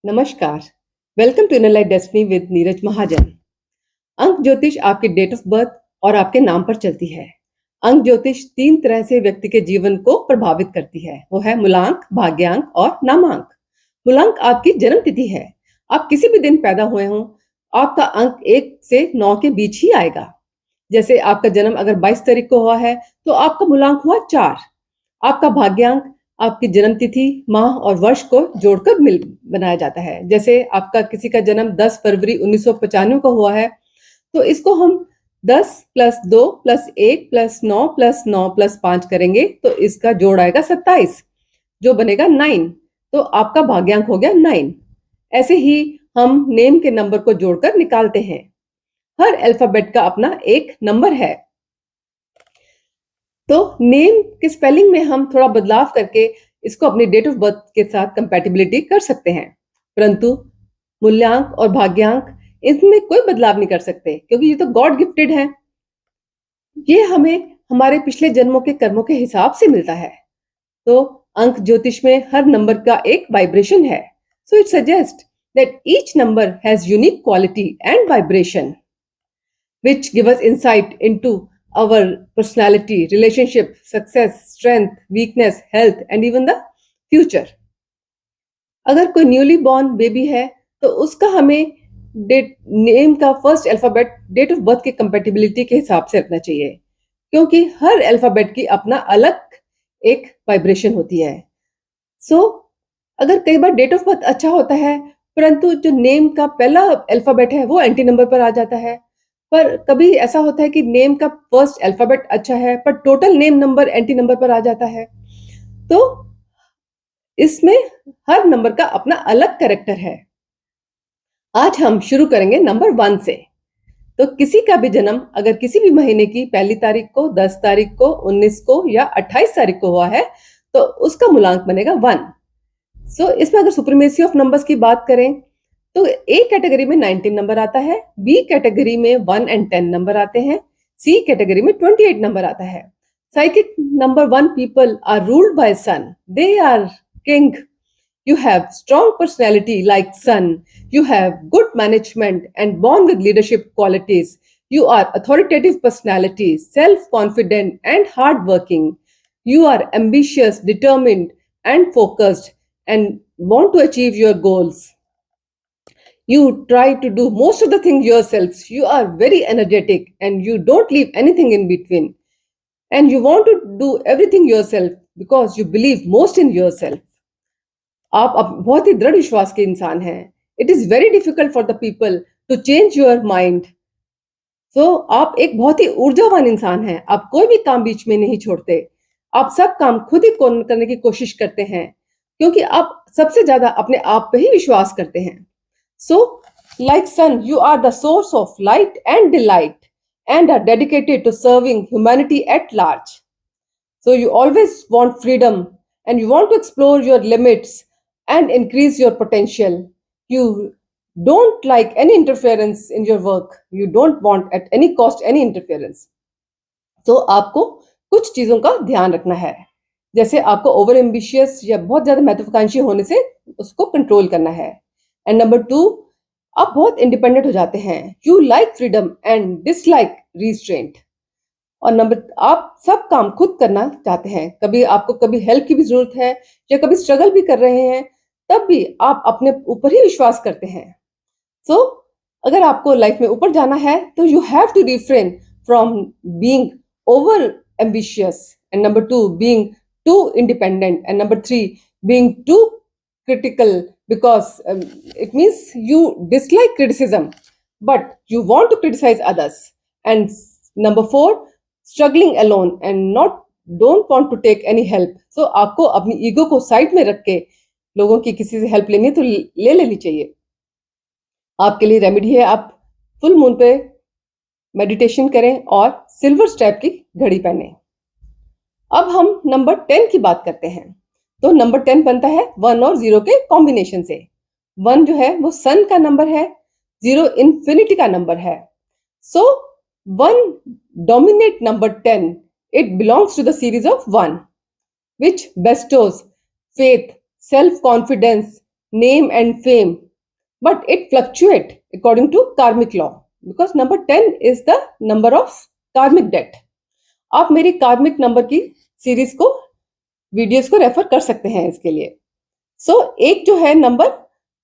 नमस्कार। Welcome to Inner Light Destiny with Neeraj Mahajan. अंक ज्योतिष आपके डेट ऑफ बर्थ और आपके नाम पर चलती है। अंक ज्योतिष 3 तरह से व्यक्ति के जीवन को प्रभावित करती है। वो है मूलांक, भाग्यांक और नामांक। मूलांक आपकी जन्म तिथि है। आप किसी भी दिन पैदा हुए हों, आपका अंक 1 से 9 के बीच ही आएगा। जैसे आपका जन्म अगर 22 तारीख को हुआ है तो आपका मूलांक हुआ 4। आपका भाग्यांक आपकी जन्म तिथि, माह और वर्ष को जोड़कर मिल बनाया जाता है। जैसे आपका किसी का जन्म 10 फरवरी 1995 को हुआ है तो इसको हम 10 + 2 + 1 + 9 + 9 + 5 करेंगे तो इसका जोड़ आएगा 27, जो बनेगा 9। तो आपका भाग्यांक हो गया 9। ऐसे ही हम नेम के नंबर को जोड़कर निकालते हैं। हर अल्फाबेट का अपना एक नंबर है। तो नेम के स्पेलिंग में हम थोड़ा बदलाव करके इसको अपनी डेट ऑफ बर्थ के साथ कंपैटिबिलिटी कर सकते हैं, परंतु मूल्यांक और भाग्यांक इसमें कोई बदलाव नहीं कर सकते क्योंकि ये तो गॉड गिफ्टेड है। ये हमें हमारे पिछले जन्मों के कर्मों के हिसाब से मिलता है। तो अंक ज्योतिष में हर नंबर का एक वाइब्रेशन है। So it suggest that each number has unique quality and vibration which give us insight into our personality, relationship, success, strength, weakness, health, and even the future. अगर कोई न्यूली बॉर्न बेबी है तो उसका हमें date name का first alphabet date of birth के compatibility के हिसाब से रखना चाहिए, क्योंकि हर अल्फाबेट की अपना अलग एक वाइब्रेशन होती है। सो अगर कई बार डेट ऑफ बर्थ अच्छा होता है परंतु जो नेम का पहला अल्फाबेट है वो एंटी नंबर पर आ जाता है, पर कभी ऐसा होता है कि नेम का फर्स्ट अल्फाबेट अच्छा है पर total name number anti number पर आ जाता है। तो इसमें हर नंबर का अपना अलग कैरेक्टर है। आज हम शुरू करेंगे नंबर 1 से। तो किसी का भी जन्म अगर किसी भी महीने की 1 तारीख को, 10 तारीख को, 19 को या 28 तारीख को हुआ है तो उसका मूलांक बनेगा 1। सो इसमें अगर सुप्रीमेसी ऑफ नंबर्स की बात करें तो ए कैटेगरी में 19 नंबर आता है, बी कैटेगरी में 1 and 10 नंबर आते हैं, सी कैटेगरी में 28 नंबर आता है। Psychic number 1 people are ruled by sun, they are king. You have strong personality like sun. You have good management and born with leadership qualities. You are authoritative personality, self-confident and hardworking. You are ambitious, determined and focused and want to achieve your goals. You try to do most of the things yourselves. You are very energetic and you don't leave anything in between. And you want to do everything yourself because you believe most in yourself. आप बहुत ही दृढ़ विश्वास के इंसान हैं। It is very difficult for the people to change your mind. So आप एक बहुत ही ऊर्जावान इंसान हैं। आप कोई भी काम बीच में नहीं छोड़ते। आप सब काम खुद ही करने की कोशिश करते हैं क्योंकि आप सबसे ज्यादा अपने आप पे ही विश्वास करते हैं। So like sun, you are the source of light and delight and are dedicated to serving humanity at large. So you always want freedom and you want to explore your limits and increase your potential. You don't like any interference in your work. You don't want at any cost any interference. So आपको कुछ चीजों का ध्यान रखना है, जैसे आपको over ambitious या बहुत ज्यादा महत्वाकांक्षी होने से उसको कंट्रोल करना है। एंड नंबर 2, आप बहुत इंडिपेंडेंट हो जाते हैं। You like freedom and dislike restraint. और नंबर, आप सब काम खुद करना चाहते हैं। कभी आपको कभी हेल्प की भी जरूरत है या कभी स्ट्रगल भी कर रहे हैं, तब भी आप अपने ऊपर ही विश्वास करते हैं। सो अगर आपको लाइफ में ऊपर जाना है तो you have to refrain from being over ambitious, and number 2 being too independent, and number 3 being too critical because it means you dislike criticism but you want to criticize others, and number 4 struggling alone and don't want to take any help. So आपको अपनी ego को side में रख के लोगों की किसी से हेल्प लेनी है तो ले लेनी चाहिए। आपके लिए रेमेडी है, आप फुल मून पे मेडिटेशन करें और सिल्वर स्ट्रैप की घड़ी पहने। अब हम नंबर 10 की बात करते हैं। तो नंबर 10 बनता है 1 और 0 के कॉम्बिनेशन से। 1 जो है वो सन का नंबर है, 0 इंफिनिटी का नंबर है। सो 1 dominate number 10. It belongs to the series of 1, which bestows faith, self-confidence, name and fame, but it fluctuates according to karmic law because number 10 is the number of karmic debt. आप मेरी कार्मिक number की series को videos को refer कर सकते हैं इसके लिए. एक जो है नंबर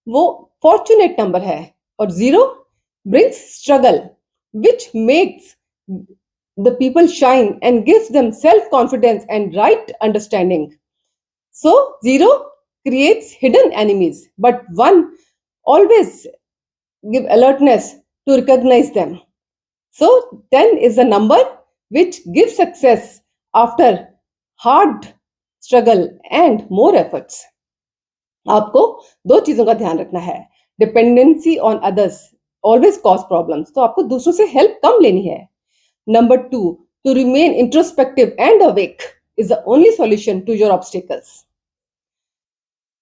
वो फॉर्चुनेट नंबर है और 0 brings struggle which makes the people shine and gives them self confidence and right understanding. 0 creates hidden enemies, but 1 always give alertness to recognize them. 10 is the number which gives success after hard struggle and more efforts. आपको 2 चीजों का ध्यान रखना है. Dependency on others always cause problems, तो आपको दूसरों से हेल्प कम लेनी है. Number 2, to remain introspective and awake is the only solution to your obstacles.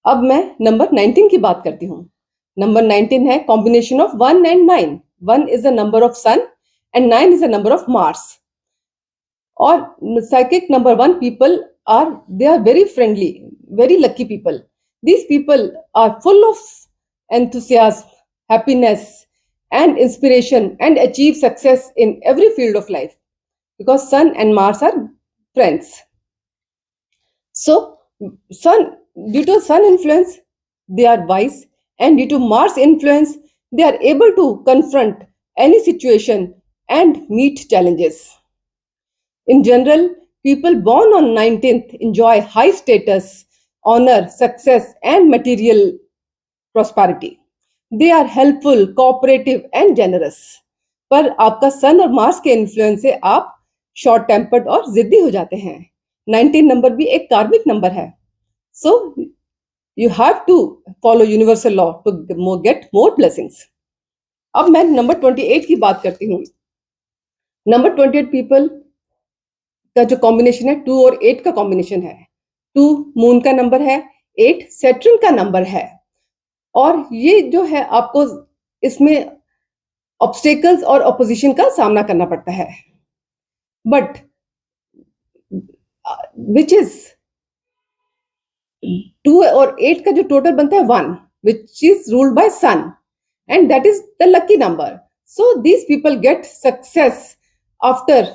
अब मैं नंबर 19 की बात करती हूँ. नंबर 19 है combination of 1 and 9. 1 is the number of sun and 9 is the number of Mars. और psychic number 1 people they are very friendly, very lucky people. These people are full of enthusiasm, happiness and inspiration and achieve success in every field of life because sun and Mars are friends. Due to sun influence, they are wise, and due to Mars influence, they are able to confront any situation and meet challenges. In general, people born on 19th enjoy high status, honor, success and material prosperity. They are helpful, cooperative and generous. पर आपका सन और Mars के influence से आप short tempered और जिद्दी हो जाते हैं. 19 नंबर भी एक कार्मिक नंबर है. So you have to follow universal law to get more blessings. अब मैं नंबर 28 की बात करती हूँ. नंबर 28 पीपल का जो कॉम्बिनेशन है 2 और 8 का कॉम्बिनेशन है. 2 मून का नंबर है, 8 सैटर्न का नंबर है. और ये जो है आपको इसमें ऑब्स्टेकल्स और ऑपोजिशन का सामना करना पड़ता है, बट विच इज 2 और 8 का जो टोटल बनता है 1, which is ruled by sun, and that is the lucky number. So these people get success after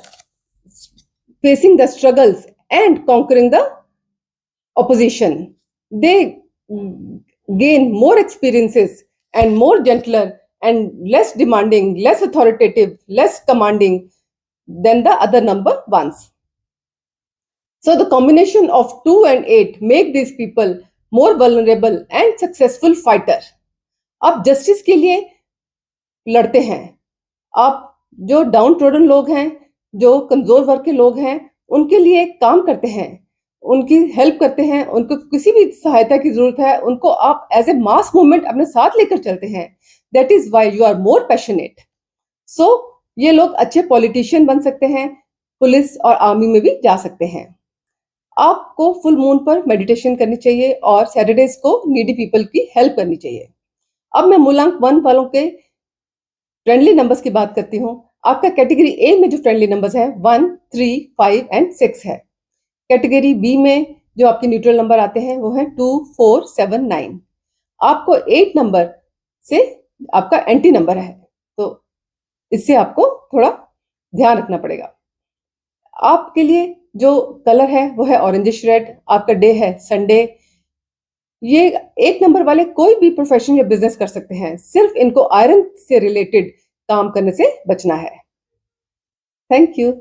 facing the struggles and conquering the opposition. They gain more experiences and more gentler and less demanding, less authoritative, less commanding than the other number ones. So the combination of 2 and 8 make these people more vulnerable and successful fighter. आप justice के लिए लड़ते हैं. आप जो down trodden लोग हैं, जो कमजोर वर्ग के लोग हैं, उनके लिए काम करते हैं, उनकी हेल्प करते हैं. उनको किसी भी सहायता की जरूरत है, उनको आप एज ए मास मूवमेंट अपने साथ लेकर चलते हैं. That is why you are more passionate. So ये लोग अच्छे पॉलिटिशियन बन सकते हैं, पुलिस और आर्मी में भी जा सकते हैं. आपको फुल मून पर मेडिटेशन करनी चाहिए और सैटरडेज को नीडी पीपल की हेल्प करनी चाहिए. अब मैं मूलांक 1 वालों के फ्रेंडली नंबर्स की बात करती हूँ. आपका कैटेगरी ए में जो फ्रेंडली नंबर्स है 1, 3, 5 एंड 6 है. कैटेगरी बी में जो आपके न्यूट्रल नंबर आते हैं वो है 2, 4, 7, 9. आपको 8 नंबर से आपका एंटी नंबर है, तो इससे आपको थोड़ा ध्यान रखना पड़ेगा. आपके लिए जो कलर है वो है ऑरेंजिश रेड. आपका डे है संडे. ये 1 नंबर वाले कोई भी प्रोफेशन या बिजनेस कर सकते हैं, सिर्फ इनको आयरन से रिलेटेड काम करने से बचना है. Thank you.